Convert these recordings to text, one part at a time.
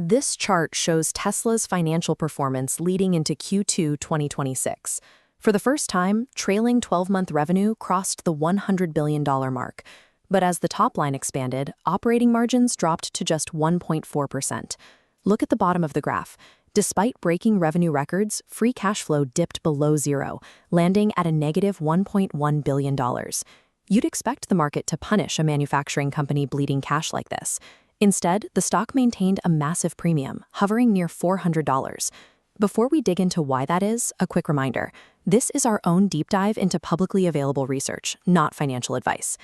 This chart shows Tesla's financial performance leading into Q2 2026. For the first time, trailing 12-month revenue crossed the $100 billion mark. But as the top line expanded, operating margins dropped to just 1.4%. Look at the bottom of the graph. Despite breaking revenue records, free cash flow dipped below zero, landing at a negative $1.1 billion. You'd expect the market to punish a manufacturing company bleeding cash like this. Instead, the stock maintained a massive premium, hovering near $400. Before we dig into why that is, a quick reminder. This is our own deep dive into publicly available research, not financial advice.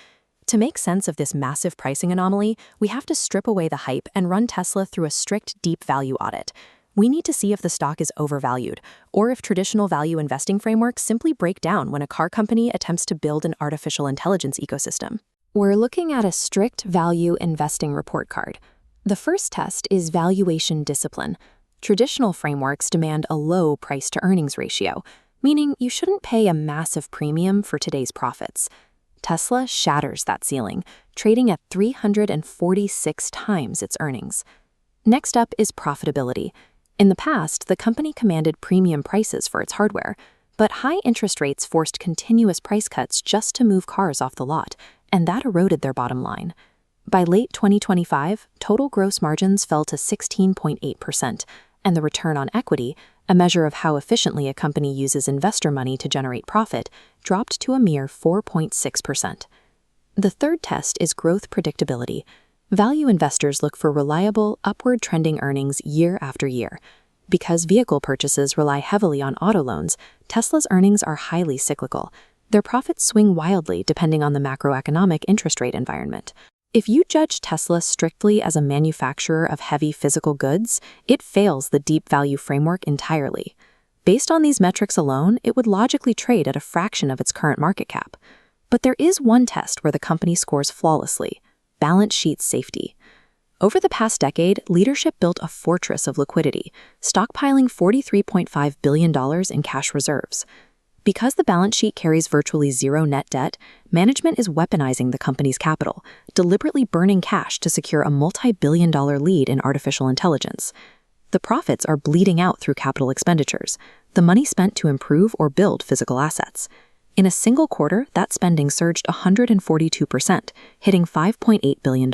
To make sense of this massive pricing anomaly, we have to strip away the hype and run Tesla through a strict deep value audit. We need to see if the stock is overvalued, or if traditional value investing frameworks simply break down when a car company attempts to build an artificial intelligence ecosystem. We're looking at a strict value investing report card. The first test is valuation discipline. Traditional frameworks demand a low price-to-earnings ratio, meaning you shouldn't pay a massive premium for today's profits. Tesla shatters that ceiling, trading at 346 times its earnings. Next up is profitability. In the past, the company commanded premium prices for its hardware, but high interest rates forced continuous price cuts just to move cars off the lot, and that eroded their bottom line. By late 2025, total gross margins fell to 16.8%, and the return on equity, a measure of how efficiently a company uses investor money to generate profit, dropped to a mere 4.6%. The third test is growth predictability. Value investors look for reliable, upward-trending earnings year after year. Because vehicle purchases rely heavily on auto loans, Tesla's earnings are highly cyclical. Their profits swing wildly depending on the macroeconomic interest rate environment. If you judge Tesla strictly as a manufacturer of heavy physical goods, it fails the deep value framework entirely. Based on these metrics alone, it would logically trade at a fraction of its current market cap. But there is one test where the company scores flawlessly: balance sheet safety. Over the past decade, leadership built a fortress of liquidity, stockpiling $43.5 billion in cash reserves. Because the balance sheet carries virtually zero net debt, management is weaponizing the company's capital, deliberately burning cash to secure a multi-billion-dollar lead in artificial intelligence. The profits are bleeding out through capital expenditures, the money spent to improve or build physical assets. In a single quarter, that spending surged 142%, hitting $5.8 billion.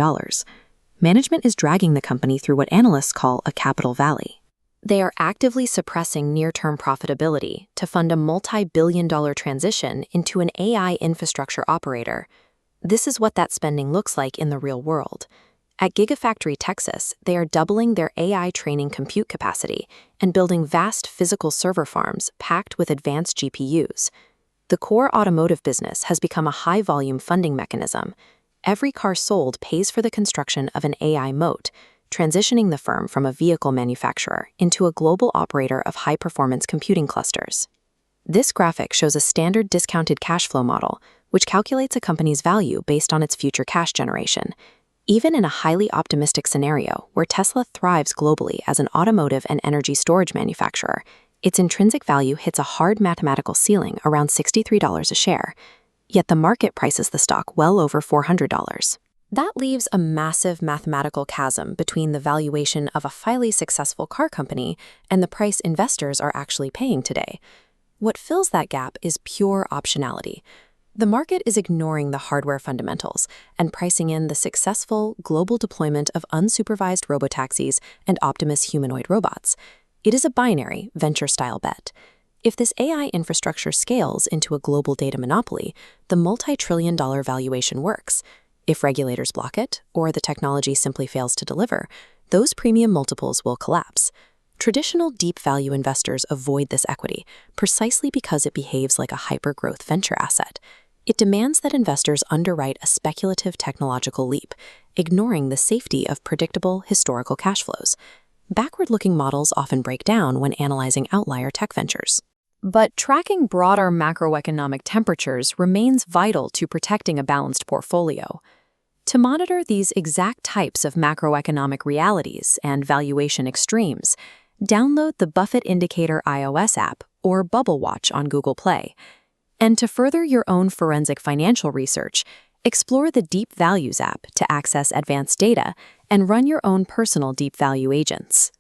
Management is dragging the company through what analysts call a capital valley. They are actively suppressing near-term profitability to fund a multi-billion-dollar transition into an AI infrastructure operator. This is what that spending looks like in the real world. At Gigafactory, Texas, they are doubling their AI training compute capacity and building vast physical server farms packed with advanced GPUs. The core automotive business has become a high-volume funding mechanism. Every car sold pays for the construction of an AI moat, transitioning the firm from a vehicle manufacturer into a global operator of high-performance computing clusters. This graphic shows a standard discounted cash flow model, which calculates a company's value based on its future cash generation. Even in a highly optimistic scenario where Tesla thrives globally as an automotive and energy storage manufacturer, its intrinsic value hits a hard mathematical ceiling around $63 a share. Yet the market prices the stock well over $400. That leaves a massive mathematical chasm between the valuation of a highly successful car company and the price investors are actually paying today. What fills that gap is pure optionality. The market is ignoring the hardware fundamentals and pricing in the successful global deployment of unsupervised robotaxis and Optimus humanoid robots. It is a binary, venture-style bet. If this AI infrastructure scales into a global data monopoly, the multi-trillion-dollar valuation works. If regulators block it, or the technology simply fails to deliver, those premium multiples will collapse. Traditional deep value investors avoid this equity precisely because it behaves like a hyper-growth venture asset. It demands that investors underwrite a speculative technological leap, ignoring the safety of predictable historical cash flows. Backward-looking models often break down when analyzing outlier tech ventures. But tracking broader macroeconomic temperatures remains vital to protecting a balanced portfolio. To monitor these exact types of macroeconomic realities and valuation extremes, download the Buffett Indicator iOS app or Bubble Watch on Google Play. And to further your own forensic financial research, Explore the Deep Values app to access advanced data and run your own personal deep value agents.